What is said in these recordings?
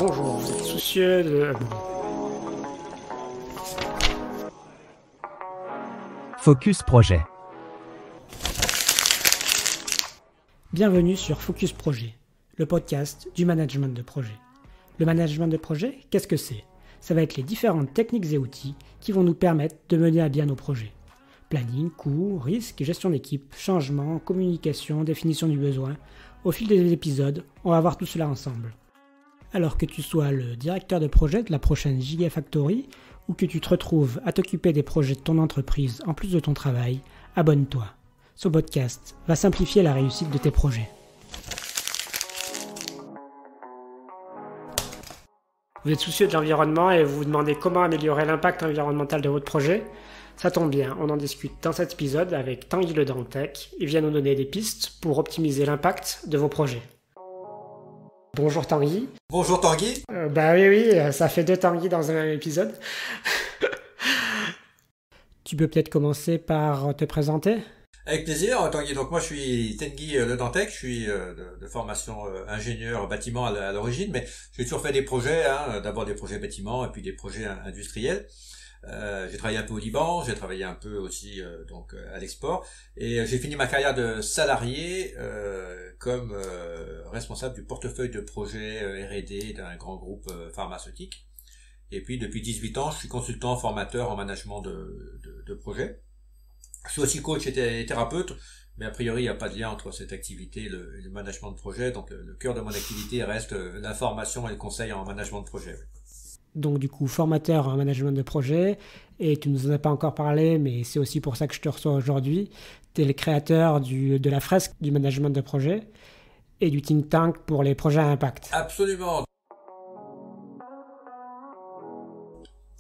Bonjour, vous êtes soucieux de... Focus Projet. Bienvenue sur Focus Projet, le podcast du management de projet. Le management de projet, qu'est-ce que c'est? Ça va être les différentes techniques et outils qui vont nous permettre de mener à bien nos projets. Planning, coûts, risques, gestion d'équipe, changement, communication, définition du besoin. Au fil des épisodes, on va voir tout cela ensemble. Alors que tu sois le directeur de projet de la prochaine Gigafactory ou que tu te retrouves à t'occuper des projets de ton entreprise en plus de ton travail, abonne-toi. Ce podcast va simplifier la réussite de tes projets. Vous êtes soucieux de l'environnement et vous vous demandez comment améliorer l'impact environnemental de votre projet? Ça tombe bien, on en discute dans cet épisode avec Tanguy Le Dantec. Il vient nous donner des pistes pour optimiser l'impact de vos projets. Bonjour Tanguy. Bonjour Tanguy. Oui, ça fait deux Tanguy dans un même épisode. Tu peux peut-être commencer par te présenter? Avec plaisir Tanguy. Donc moi je suis Tanguy Le Dantec, je suis de formation ingénieur bâtiment à l'origine, mais j'ai toujours fait des projets, d'abord des projets bâtiments et puis des projets industriels. J'ai travaillé un peu au Liban, j'ai travaillé un peu aussi à l'export, et j'ai fini ma carrière de salarié comme responsable du portefeuille de projet R&D d'un grand groupe pharmaceutique. Et puis depuis 18 ans, je suis consultant formateur en management de projet. Je suis aussi coach et thérapeute, mais a priori il n'y a pas de lien entre cette activité et le management de projet, donc le cœur de mon activité reste la formation et le conseil en management de projet. Donc du coup, formateur en management de projet, et tu nous en as pas encore parlé, mais c'est aussi pour ça que je te reçois aujourd'hui. Tu es le créateur de la fresque du management de projet et du think tank pour les projets à impact. Absolument.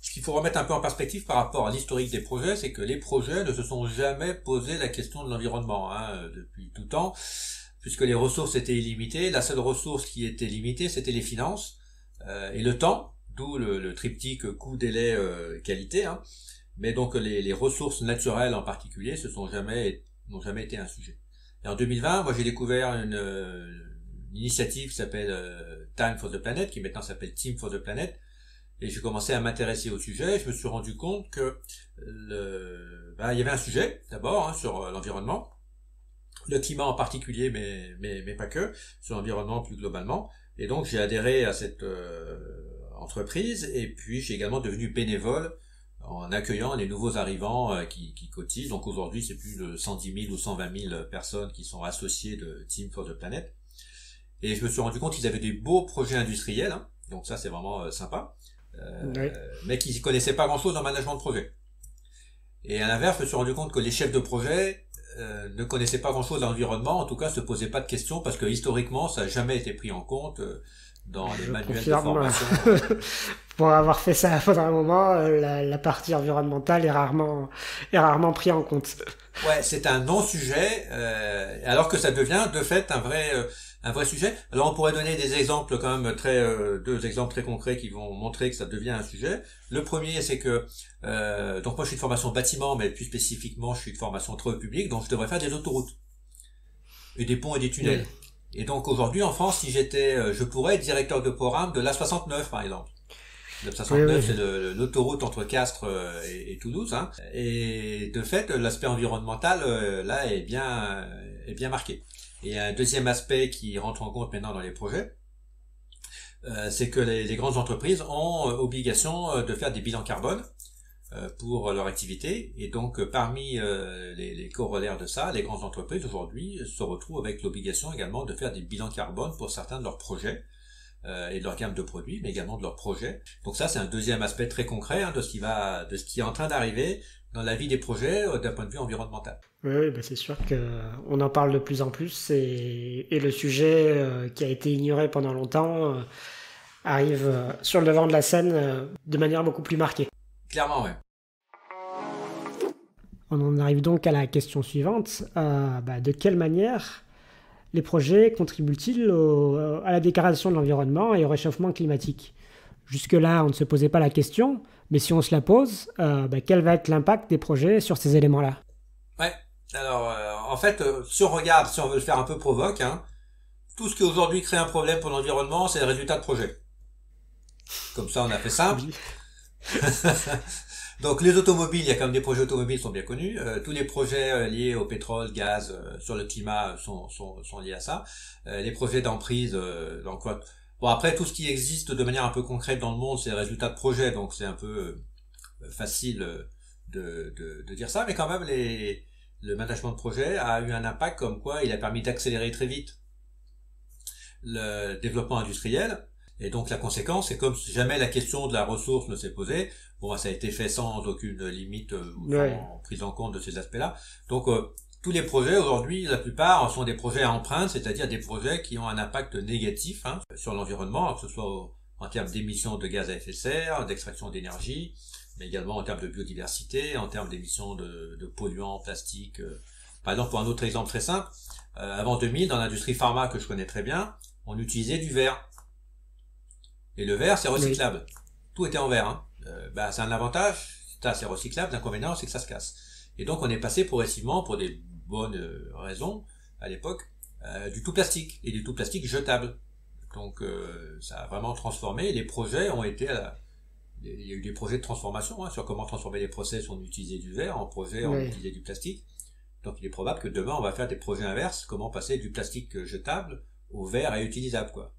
Ce qu'il faut remettre un peu en perspective par rapport à l'historique des projets, c'est que les projets ne se sont jamais posé la question de l'environnement depuis tout temps, puisque les ressources étaient illimitées. La seule ressource qui était limitée, c'était les finances et le temps. D'où le triptyque coût, délai, qualité. Mais donc les ressources naturelles en particulier n'ont jamais été un sujet. Et en 2020, moi j'ai découvert une initiative qui s'appelle Time for the Planet, qui maintenant s'appelle Team for the Planet. Et j'ai commencé à m'intéresser au sujet. Je me suis rendu compte que il y avait un sujet d'abord sur l'environnement, le climat en particulier, mais pas que, sur l'environnement plus globalement. Et donc j'ai adhéré à cette entreprise, et puis j'ai également devenu bénévole en accueillant les nouveaux arrivants qui cotisent. Donc aujourd'hui c'est plus de 110 000 ou 120 000 personnes qui sont associées de Team for the Planet. Et je me suis rendu compte qu'ils avaient des beaux projets industriels, donc ça c'est vraiment sympa, mais qu'ils ne connaissaient pas grand chose en management de projet. Et à l'inverse, je me suis rendu compte que les chefs de projet ne connaissaient pas grand chose à l'environnement, en tout cas se posaient pas de questions, parce que historiquement ça n'a jamais été pris en compte dans les manuels de formation. Pour avoir fait ça pendant un moment, la partie environnementale est rarement prise en compte. Ouais, c'est un non-sujet, alors que ça devient de fait un vrai sujet. Alors on pourrait donner des exemples quand même deux exemples très concrets qui vont montrer que ça devient un sujet. Le premier, c'est que donc moi je suis de formation bâtiment, mais plus spécifiquement je suis de formation travaux publics, donc je devrais faire des autoroutes et des ponts et des tunnels. Oui. Et donc aujourd'hui en France, si je pourrais être directeur de programme de l'A69 par exemple. L'A69 oui. C'est l'autoroute entre Castres et Toulouse, Et de fait, l'aspect environnemental là est bien marqué. Et un deuxième aspect qui rentre en compte maintenant dans les projets, c'est que les grandes entreprises ont obligation de faire des bilans carbone pour leur activité, et donc parmi les corollaires de ça, les grandes entreprises aujourd'hui se retrouvent avec l'obligation également de faire des bilans carbone pour certains de leurs projets et de leur gamme de produits, mais également de leurs projets. Donc ça c'est un deuxième aspect très concret de ce qui est en train d'arriver dans la vie des projets d'un point de vue environnemental. Oui, c'est sûr qu'on en parle de plus en plus, et le sujet qui a été ignoré pendant longtemps arrive sur le devant de la scène de manière beaucoup plus marquée. Clairement, oui. On en arrive donc à la question suivante. De quelle manière les projets contribuent-ils à la dégradation de l'environnement et au réchauffement climatique? Jusque-là, on ne se posait pas la question, mais si on se la pose, quel va être l'impact des projets sur ces éléments-là? Ouais, alors en fait, si on regarde, si on veut le faire un peu provoque, tout ce qui aujourd'hui crée un problème pour l'environnement, c'est le résultat de projet. Comme ça, on a fait simple. Oui. Donc les automobiles, il y a quand même des projets automobiles qui sont bien connus. Tous les projets liés au pétrole, gaz, sur le climat sont liés à ça. Les projets d'emprise, donc quoi. Bon, après, tout ce qui existe de manière un peu concrète dans le monde, c'est le résultat de projets, donc c'est un peu facile de dire ça, mais quand même, le management de projet a eu un impact comme quoi il a permis d'accélérer très vite le développement industriel. Et donc la conséquence, c'est comme si jamais la question de la ressource ne s'est posée, bon, ça a été fait sans aucune limite ou sans prise en compte de ces aspects-là. Donc tous les projets aujourd'hui, la plupart sont des projets à empreinte, c'est-à-dire des projets qui ont un impact négatif sur l'environnement, que ce soit en termes d'émissions de gaz à effet de serre, d'extraction d'énergie, mais également en termes de biodiversité, en termes d'émissions de polluants, plastiques. Par exemple, pour un autre exemple très simple, avant 2000, dans l'industrie pharma que je connais très bien, on utilisait du verre. Et le verre, c'est recyclable. Oui. Tout était en verre. C'est un avantage, c'est recyclable. L'inconvénient, c'est que ça se casse. Et donc, on est passé progressivement, pour des bonnes raisons, à l'époque, du tout plastique. Et du tout plastique jetable. Donc, ça a vraiment transformé. Et les projets ont été il y a eu des projets de transformation sur comment transformer les process. On utilisait du verre. En projet, on utilisait du plastique. Donc, il est probable que demain, on va faire des projets inverses. Comment passer du plastique jetable au verre réutilisable, quoi.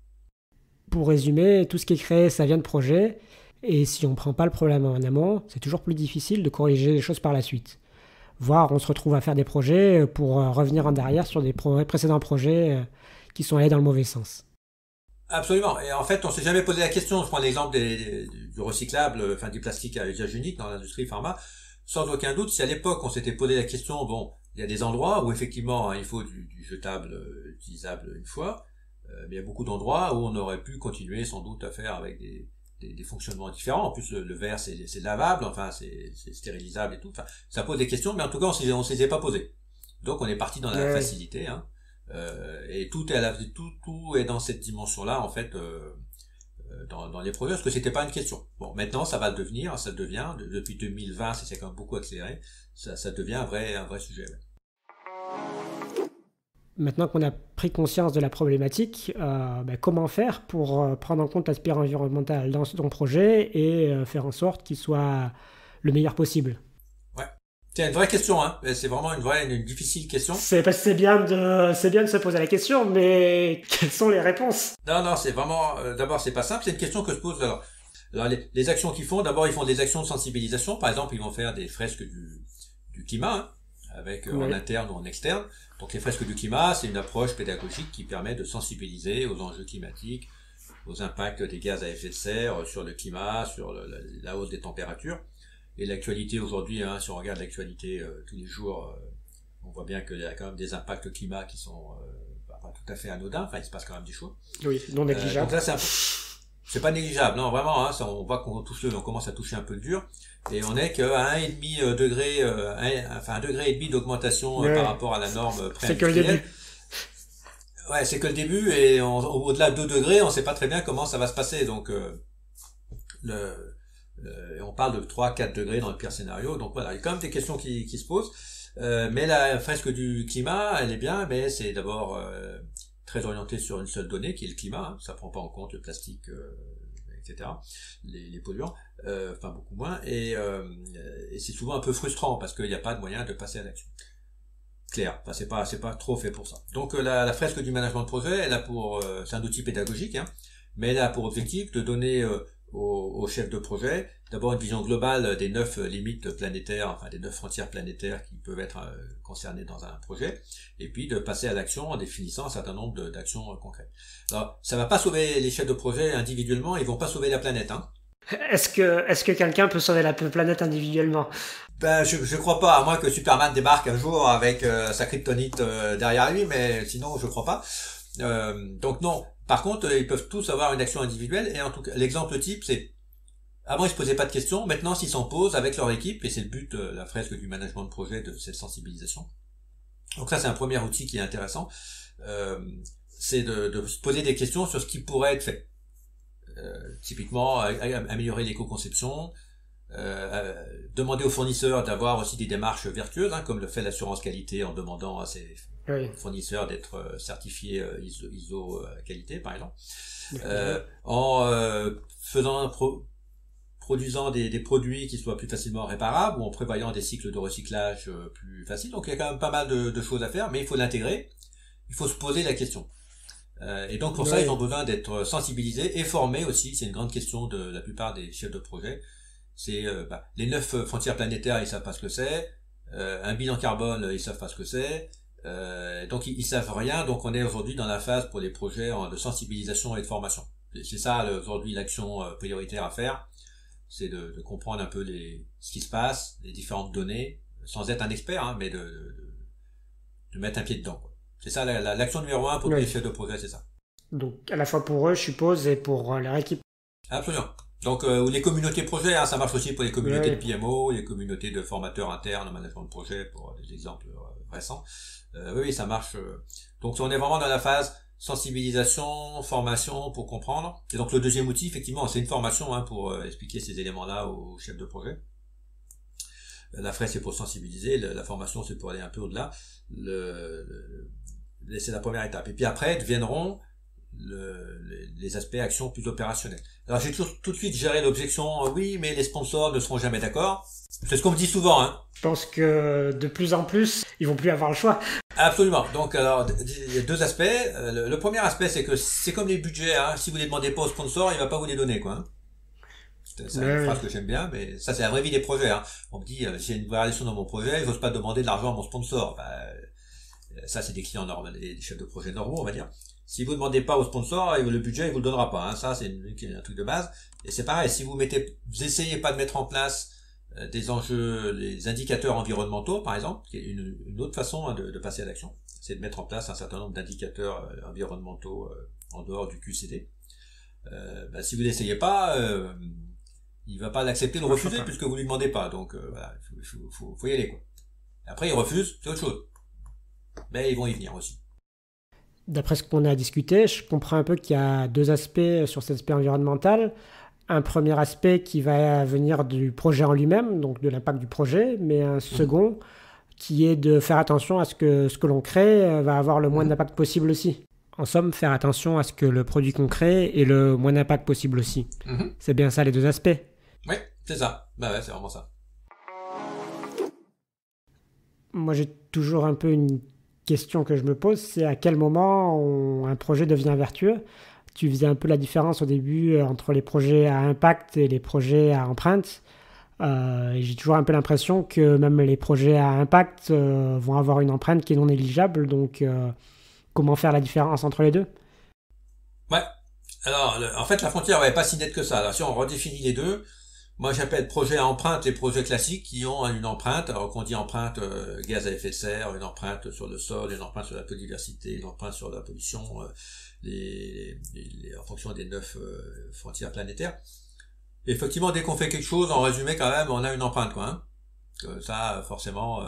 Pour résumer, tout ce qui est créé, ça vient de projet. Et si on ne prend pas le problème en amont, c'est toujours plus difficile de corriger les choses par la suite. Voire on se retrouve à faire des projets pour revenir en arrière sur des précédents projets qui sont allés dans le mauvais sens. Absolument. Et en fait, on s'est jamais posé la question. Je prends l'exemple du recyclable, du plastique à usage unique dans l'industrie pharma. Sans aucun doute, si à l'époque on s'était posé la question, bon, il y a des endroits où effectivement il faut du jetable utilisable une fois, mais il y a beaucoup d'endroits où on aurait pu continuer sans doute à faire avec des fonctionnements différents. En plus, le verre c'est lavable, c'est stérilisable et tout. Enfin, ça pose des questions, mais en tout cas on s'y est pas posé. Donc on est parti dans la facilité, et tout est dans cette dimension-là en fait. Dans les projets, parce que c'était pas une question. Bon, maintenant, ça devient, depuis 2020, c'est quand même beaucoup accéléré, ça devient un vrai sujet. Ouais. Maintenant qu'on a pris conscience de la problématique, comment faire pour prendre en compte l'aspect environnemental dans ton projet et faire en sorte qu'il soit le meilleur possible? Ouais, c'est une vraie question, c'est vraiment une difficile question. C'est bien de se poser la question, mais quelles sont les réponses? Non, c'est vraiment, d'abord c'est pas simple, c'est une question que se pose alors les actions qu'ils font, d'abord ils font des actions de sensibilisation, par exemple ils vont faire des fresques du climat, avec en interne ou en externe. Donc les fresques du climat, c'est une approche pédagogique qui permet de sensibiliser aux enjeux climatiques, aux impacts des gaz à effet de serre sur le climat, sur la hausse des températures. Et l'actualité aujourd'hui, si on regarde l'actualité tous les jours, on voit bien qu'il y a quand même des impacts climat qui sont pas tout à fait anodins. Enfin, il se passe quand même des choses. Oui, non négligeable. Donc là, c'est pas négligeable, non, vraiment. On voit qu'on commence à toucher un peu le dur. Et on est qu'à 1,5 degré, 1,5 degré d'augmentation par rapport à la norme pré-industrielle. C'est que le début. Ouais, c'est que le début, et au-delà de 2 degrés, on sait pas très bien comment ça va se passer. Donc, on parle de 3-4 degrés dans le pire scénario. Donc voilà, il y a quand même des questions qui se posent. Mais la fresque du climat, elle est bien, mais c'est d'abord très orienté sur une seule donnée qui est le climat. Ça prend pas en compte le plastique, etc. Les polluants, beaucoup moins. Et c'est souvent un peu frustrant parce qu'il n'y a pas de moyen de passer à l'action. Clair. Enfin, c'est pas trop fait pour ça. Donc la fresque du management de projet, elle a c'est un outil pédagogique, mais elle a pour objectif de donner aux chefs de projet d'abord une vision globale des 9 limites planétaires, des 9 frontières planétaires qui peuvent être concernées dans un projet, et puis de passer à l'action en définissant un certain nombre d'actions concrètes. Alors, ça va pas sauver les chefs de projet individuellement, ils vont pas sauver la planète, Est-ce que quelqu'un peut sauver la planète individuellement? Je crois pas, à moins que Superman débarque un jour avec sa kryptonite derrière lui, mais sinon je crois pas. Donc non. Par contre, ils peuvent tous avoir une action individuelle, et en tout cas, l'exemple type, c'est avant ils se posaient pas de questions, maintenant s'ils s'en posent avec leur équipe, et c'est le but de la fresque du management de projet, de cette sensibilisation. Donc ça, c'est un premier outil qui est intéressant, c'est de se poser des questions sur ce qui pourrait être fait. Typiquement, améliorer l'éco-conception, demander aux fournisseurs d'avoir aussi des démarches vertueuses, comme le fait l'assurance qualité en demandant à ses Oui. fournisseur d'être certifié ISO qualité, par exemple. D'accord. En faisant produisant des produits qui soient plus facilement réparables ou en prévoyant des cycles de recyclage plus faciles. Donc il y a quand même pas mal de choses à faire, mais il faut l'intégrer, il faut se poser la question. Et donc pour ça, ils ont besoin d'être sensibilisés et formés aussi. C'est une grande question de la plupart des chefs de projet. C'est les 9 frontières planétaires, ils savent pas ce que c'est. Un bilan carbone, ils savent pas ce que c'est. Donc ils savent rien. Donc on est aujourd'hui dans la phase pour les projets de sensibilisation et de formation. C'est ça aujourd'hui l'action prioritaire à faire. C'est de comprendre un peu ce qui se passe, les différentes données, sans être un expert, hein, mais de mettre un pied dedans, quoi. C'est ça l'action numéro 1 pour tous les chefs de projet, c'est ça. Donc à la fois pour eux, je suppose, et pour leur équipe. Absolument. Donc les communautés projets, hein, ça marche aussi pour les communautés de PMO, les communautés de formateurs internes en management de projet, pour des exemples récents. Oui, ça marche. Donc on est vraiment dans la phase sensibilisation, formation pour comprendre. Et donc le deuxième outil, effectivement, c'est une formation, hein, pour expliquer ces éléments-là aux chefs de projet. La FRAID, c'est pour sensibiliser, la formation, c'est pour aller un peu au-delà. C'est la première étape. Et puis après, viendront les aspects actions plus opérationnels. Alors j'ai tout de suite géré l'objection, oui, mais les sponsors ne seront jamais d'accord. C'est ce qu'on me dit souvent, hein. Je pense que de plus en plus, ils vont plus avoir le choix. Absolument. Donc alors, il y a 2 aspects. Le premier aspect, c'est que c'est comme les budgets, hein. Si vous les demandez pas au sponsor, il va pas vous les donner, quoi, hein. C'est une phrase que j'aime bien, mais ça c'est la vraie vie des projets, hein. On me dit, j'ai une variation dans mon projet, j'ose pas demander de l'argent à mon sponsor. Ça c'est des clients normaux, des chefs de projet normaux, on va dire. Si vous demandez pas au sponsor, le budget, il vous le donnera pas, hein. Ça c'est un truc de base. Et c'est pareil, si vous essayez pas de mettre en place des enjeux, les indicateurs environnementaux, par exemple, qui est une autre façon, hein, de passer à l'action, c'est de mettre en place un certain nombre d'indicateurs environnementaux en dehors du QCD. Si vous n'essayez pas, il va pas l'accepter, le refuser, puisque vous lui demandez pas. Donc voilà, il faut y aller, quoi. Après, il refuse, c'est autre chose. Mais ils vont y venir aussi. D'après ce qu'on a discuté, je comprends un peu qu'il y a 2 aspects sur cet aspect environnemental. Un premier aspect qui va venir du projet en lui-même, donc de l'impact du projet, mais un second qui est de faire attention à ce que l'on crée va avoir le moins d'impact possible aussi. En somme, faire attention à ce que le produit qu'on crée ait le moins d'impact possible aussi. C'est bien ça les 2 aspects. Oui, c'est ça. Ouais, c'est vraiment ça. Moi, j'ai toujours un peu une question que je me pose, c'est à quel moment un projet devient vertueux. Tu faisais un peu la différence au début entre les projets à impact et les projets à empreinte. Et j'ai toujours un peu l'impression que même les projets à impact vont avoir une empreinte qui est non négligeable. Donc, comment faire la différence entre les deux? Ouais. Alors, en fait, la frontière n'est pas si nette que ça. Alors, si on redéfinit les deux, moi j'appelle projet à empreinte les projets classiques qui ont une empreinte, alors qu'on dit empreinte gaz à effet de serre, une empreinte sur le sol, une empreinte sur la biodiversité, une empreinte sur la pollution, en fonction des 9 frontières planétaires. Et effectivement, dès qu'on fait quelque chose, en résumé quand même, on a une empreinte, quoi, hein. Ça, forcément,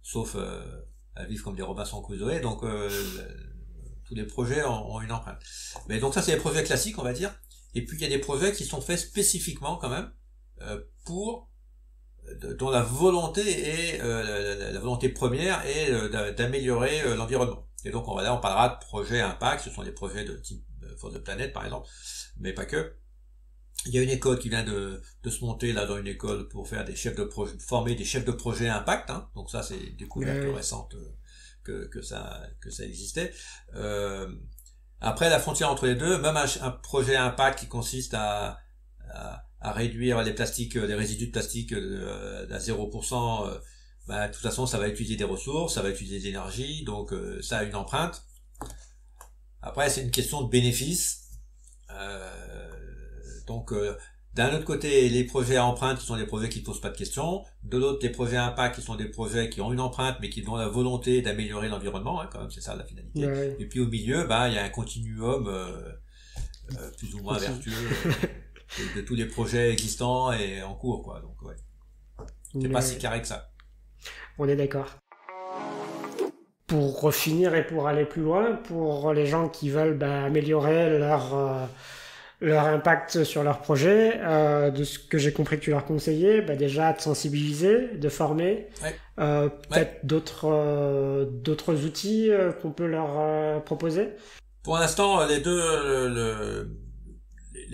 sauf à vivre comme des Robinson Crusoe, donc tous les projets ont une empreinte. Mais donc ça, c'est les projets classiques, on va dire. Et puis il y a des projets qui sont faits spécifiquement quand même dont la volonté est la volonté première est d'améliorer l'environnement. Et donc on parlera de projets impact, ce sont des projets de type Force de Planète par exemple, mais pas que. Il y a une école qui vient de se monter là dans une école pour faire des chefs de projet, former des chefs de projet impact, hein. Donc ça c'est une découverte récente que ça existait. Après, la frontière entre les deux, même un projet impact qui consiste à réduire les plastiques, les résidus de plastique à 0%, de toute façon, ça va utiliser des ressources, ça va utiliser de l'énergie, donc ça a une empreinte. Après, c'est une question de bénéfice. D'un autre côté, les projets à empreinte qui sont des projets qui ne posent pas de questions. De l'autre, les projets à impact qui sont des projets qui ont une empreinte mais qui ont la volonté d'améliorer l'environnement, hein, quand même, c'est ça la finalité. Ouais. Et puis au milieu, il y a un continuum plus ou moins vertueux de tous les projets existants et en cours, quoi. Donc ouais, c'est pas si carré que ça. On est d'accord. Pour finir et pour aller plus loin, pour les gens qui veulent améliorer leur impact sur leur projet, de ce que j'ai compris que tu leur conseillais, déjà de sensibiliser, de former, Ouais. peut-être Ouais. d'autres outils qu'on peut leur proposer. Pour l'instant, les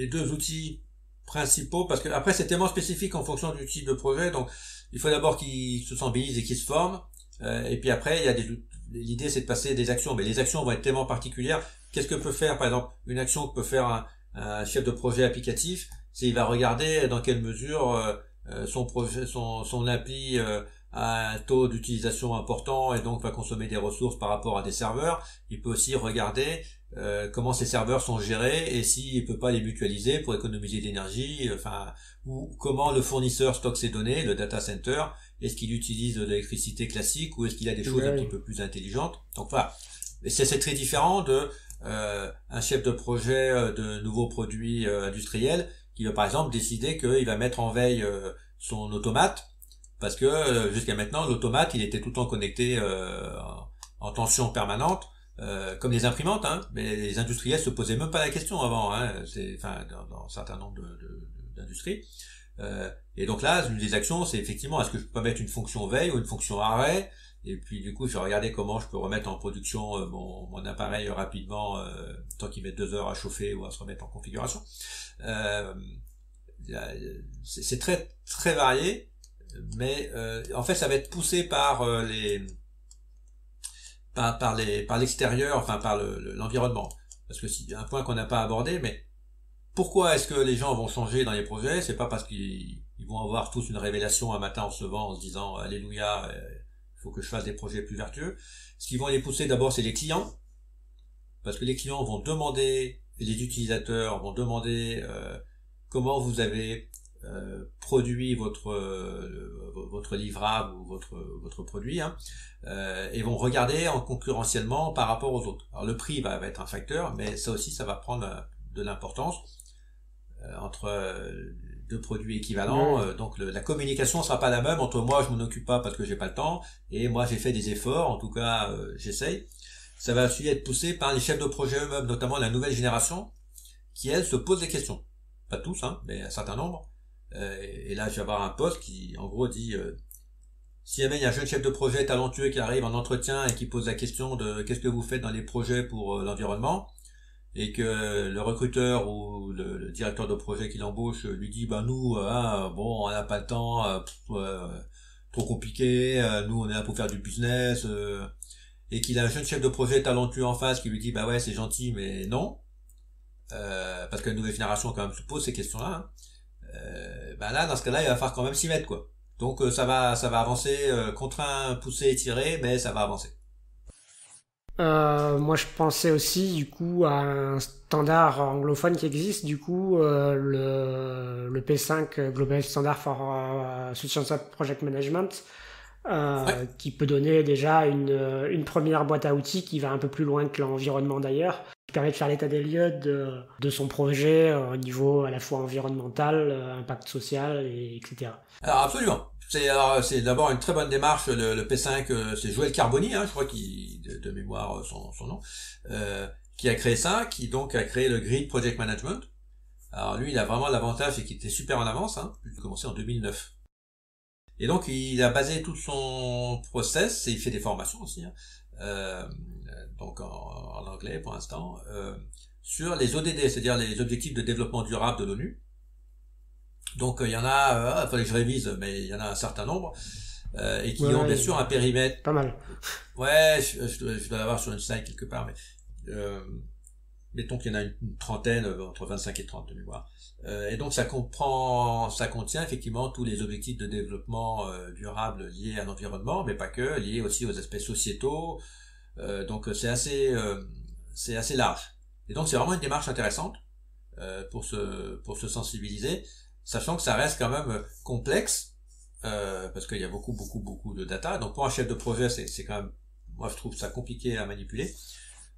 deux outils principaux, parce que après c'est tellement spécifique en fonction du type de projet, donc il faut d'abord qu'ils se sensibilisent et qu'ils se forment, et puis après il y a l'idée c'est de passer des actions, mais les actions vont être tellement particulières. Qu'est-ce que peut faire, par exemple, une action que peut faire un chef de projet applicatif, c'est il va regarder dans quelle mesure son projet, son appli a un taux d'utilisation important et donc va consommer des ressources par rapport à des serveurs. Il peut aussi regarder comment ces serveurs sont gérés et s'il peut pas les mutualiser pour économiser d'énergie, ou comment le fournisseur stocke ses données, le data center, est-ce qu'il utilise de l'électricité classique ou est-ce qu'il a des choses un petit peu plus intelligentes. Donc voilà, c'est très différent de un chef de projet de nouveaux produits industriels qui va par exemple décider qu'il va mettre en veille son automate parce que jusqu'à maintenant l'automate il était tout le temps connecté en tension permanente. Comme les imprimantes, hein, mais les industriels se posaient même pas la question avant, hein, dans un certain nombre d'industries. Et donc là, une des actions, c'est effectivement, est-ce que je peux pas mettre une fonction veille ou une fonction arrêt, et puis du coup, je vais regarder comment je peux remettre en production mon appareil rapidement, tant qu'il met 2 heures à chauffer ou à se remettre en configuration. Euh, c'est très très varié, mais en fait, ça va être poussé par par l'extérieur, par l'environnement. Parce que c'est un point qu'on n'a pas abordé, mais pourquoi est-ce que les gens vont changer dans les projets? C'est pas parce qu'ils vont avoir tous une révélation un matin en se levant en se disant Alléluia, il faut que je fasse des projets plus vertueux. Ce qui vont les pousser d'abord, c'est les clients, parce que les clients vont demander, et les utilisateurs vont demander comment vous avez produit votre livrable ou votre produit, hein, et vont regarder en concurrentiellement par rapport aux autres. Alors le prix va être un facteur, mais ça aussi ça va prendre de l'importance entre deux produits équivalents. Donc la communication sera pas la même entre moi je m'en occupe pas parce que j'ai pas le temps et moi j'ai fait des efforts, en tout cas j'essaye. Ça va aussi être poussé par les chefs de projet eux-mêmes, notamment la nouvelle génération, qui elle se pose des questions. Pas tous, hein, mais un certain nombre. Et là je vais avoir un poste qui en gros dit si jamais il y a un jeune chef de projet talentueux qui arrive en entretien et qui pose la question de qu'est-ce que vous faites dans les projets pour l'environnement, et que le recruteur ou le directeur de projet qui l'embauche lui dit nous bon on n'a pas le temps, trop compliqué, nous on est là pour faire du business, et qu'il a un jeune chef de projet talentueux en face qui lui dit ouais c'est gentil mais non, parce que la nouvelle génération quand même se pose ces questions-là, hein. Là dans ce cas-là il va falloir quand même s'y mettre quoi. Donc ça va avancer, contraint, poussé, tiré, mais ça va avancer. Moi, je pensais aussi, du coup, à un standard anglophone qui existe, du coup, le P5 Global Standard for Sustainable Project Management, Ouais. qui peut donner déjà une première boîte à outils qui va un peu plus loin que l'environnement d'ailleurs, qui permet de faire l'état des lieux de son projet au niveau à la fois environnemental, impact social, etc. Alors absolument. C'est d'abord une très bonne démarche. Le P5, c'est Joël Carboni, hein, je crois qu'il de mémoire son nom, qui a créé ça, qui donc a créé le Grid Project Management. Alors lui, il a vraiment l'avantage, c'est qu'il était super en avance. Hein, il a commencé en 2009. Et donc il a basé tout son process et il fait des formations aussi, hein, donc en anglais pour l'instant, sur les ODD, c'est-à-dire les objectifs de développement durable de l'ONU. Donc il y en a, il fallait que je révise, mais il y en a un certain nombre, et qui ont bien sûr un périmètre. Pas mal. Ouais, je dois l'avoir sur une slide quelque part, mais mettons qu'il y en a une trentaine, entre 25 et 30 de mémoire. Et donc ça contient effectivement tous les objectifs de développement durable liés à l'environnement, mais pas que, liés aussi aux aspects sociétaux. Donc c'est assez large. Et donc c'est vraiment une démarche intéressante pour se sensibiliser, sachant que ça reste quand même complexe, parce qu'il y a beaucoup de data. Donc pour un chef de projet, c'est quand même, moi je trouve ça compliqué à manipuler.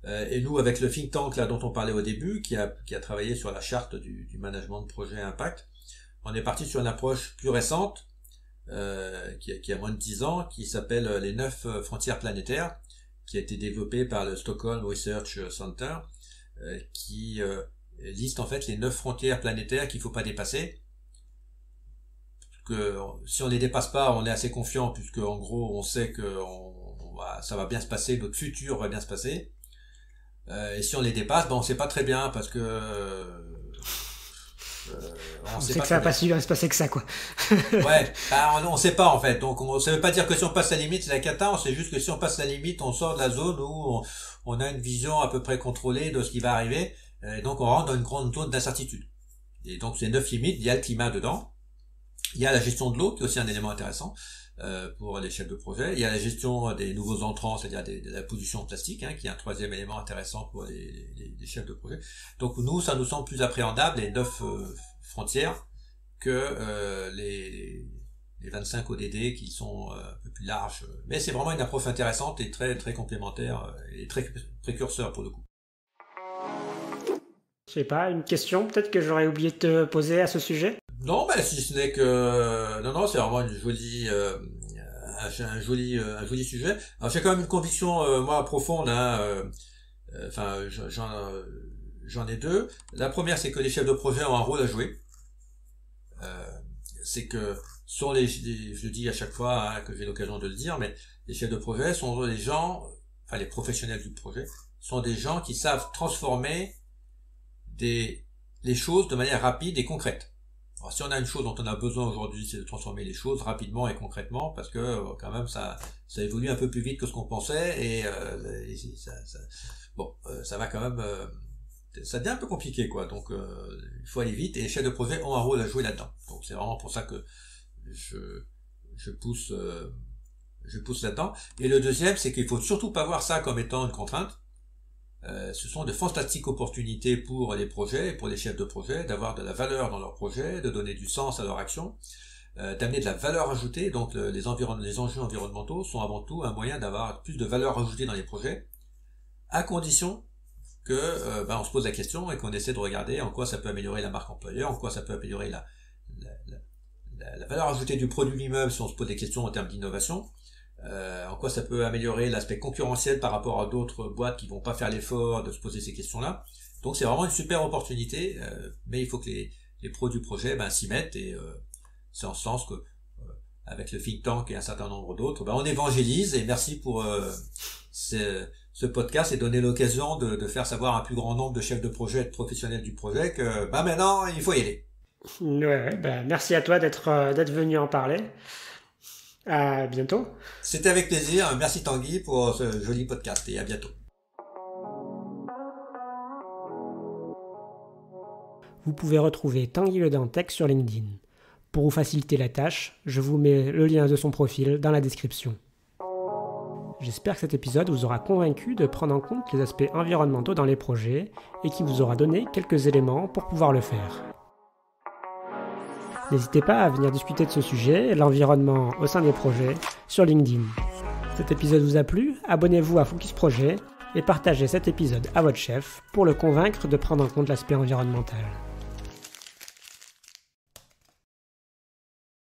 Et nous, avec le think tank là dont on parlait au début, qui a travaillé sur la charte du management de projet impact, on est parti sur une approche plus récente, qui a moins de 10 ans, qui s'appelle les 9 frontières planétaires, qui a été développée par le Stockholm Research Center, qui liste en fait les 9 frontières planétaires qu'il faut pas dépasser. Que si on les dépasse pas, on est assez confiant puisque en gros on sait que ça va bien se passer, notre futur va bien se passer. Et si on les dépasse, on sait pas très bien parce que on sait que ça va pas se passer que ça, quoi. Ouais, on sait pas en fait. Donc ça veut pas dire que si on passe la limite, c'est la cata. On sait juste que si on passe la limite, on sort de la zone où on a une vision à peu près contrôlée de ce qui va arriver. Et donc on rentre dans une grande zone d'incertitude. Et donc ces 9 limites, il y a le climat dedans. Il y a la gestion de l'eau, qui est aussi un élément intéressant pour les chefs de projet. Il y a la gestion des nouveaux entrants, c'est-à-dire de la pollution plastique, qui est un troisième élément intéressant pour les chefs de projet. Donc nous, ça nous semble plus appréhendable, les 9 frontières, que les 25 ODD qui sont un peu plus larges. Mais c'est vraiment une approche intéressante et très très complémentaire et très précurseur pour le coup. Je sais pas, une question peut-être que j'aurais oublié de te poser à ce sujet? Non, si ce n'est que non, c'est vraiment une jolie un joli sujet. Alors j'ai quand même une conviction moi profonde, j'en ai deux. La première, c'est que les chefs de projet ont un rôle à jouer. C'est que sont je dis à chaque fois que j'ai l'occasion de le dire, mais les chefs de projet sont des gens, les professionnels du projet, sont des gens qui savent transformer les choses de manière rapide et concrète. Alors, si on a une chose dont on a besoin aujourd'hui, c'est de transformer les choses rapidement et concrètement, parce que quand même ça évolue un peu plus vite que ce qu'on pensait et ça va quand même ça devient un peu compliqué, quoi. Donc il faut aller vite et les chefs de projet ont un rôle à jouer là-dedans. Donc c'est vraiment pour ça que je pousse là-dedans. Et le deuxième, c'est qu'il faut surtout pas voir ça comme étant une contrainte. Ce sont de fantastiques opportunités pour les projets et pour les chefs de projet d'avoir de la valeur dans leur projet, de donner du sens à leur action, d'amener de la valeur ajoutée. Donc les enjeux environnementaux sont avant tout un moyen d'avoir plus de valeur ajoutée dans les projets, à condition que on se pose la question et qu'on essaie de regarder en quoi ça peut améliorer la marque employeur, en quoi ça peut améliorer la valeur ajoutée du produit lui-même si on se pose des questions en termes d'innovation. En quoi ça peut améliorer l'aspect concurrentiel par rapport à d'autres boîtes qui vont pas faire l'effort de se poser ces questions-là. Donc c'est vraiment une super opportunité, mais il faut que les pros du projet s'y mettent et c'est en ce sens que avec le think tank et un certain nombre d'autres, on évangélise et merci pour ce podcast et donner l'occasion de faire savoir à un plus grand nombre de chefs de projet et de professionnels du projet que maintenant il faut y aller. Ouais, merci à toi d'être venu en parler. À bientôt. C'était avec plaisir. Merci Tanguy pour ce joli podcast et à bientôt. Vous pouvez retrouver Tanguy Le Dantec sur LinkedIn. Pour vous faciliter la tâche, je vous mets le lien de son profil dans la description. J'espère que cet épisode vous aura convaincu de prendre en compte les aspects environnementaux dans les projets et qui vous aura donné quelques éléments pour pouvoir le faire. N'hésitez pas à venir discuter de ce sujet, l'environnement au sein des projets, sur LinkedIn. Cet épisode vous a plu? Abonnez-vous à Focus Projet et partagez cet épisode à votre chef pour le convaincre de prendre en compte l'aspect environnemental.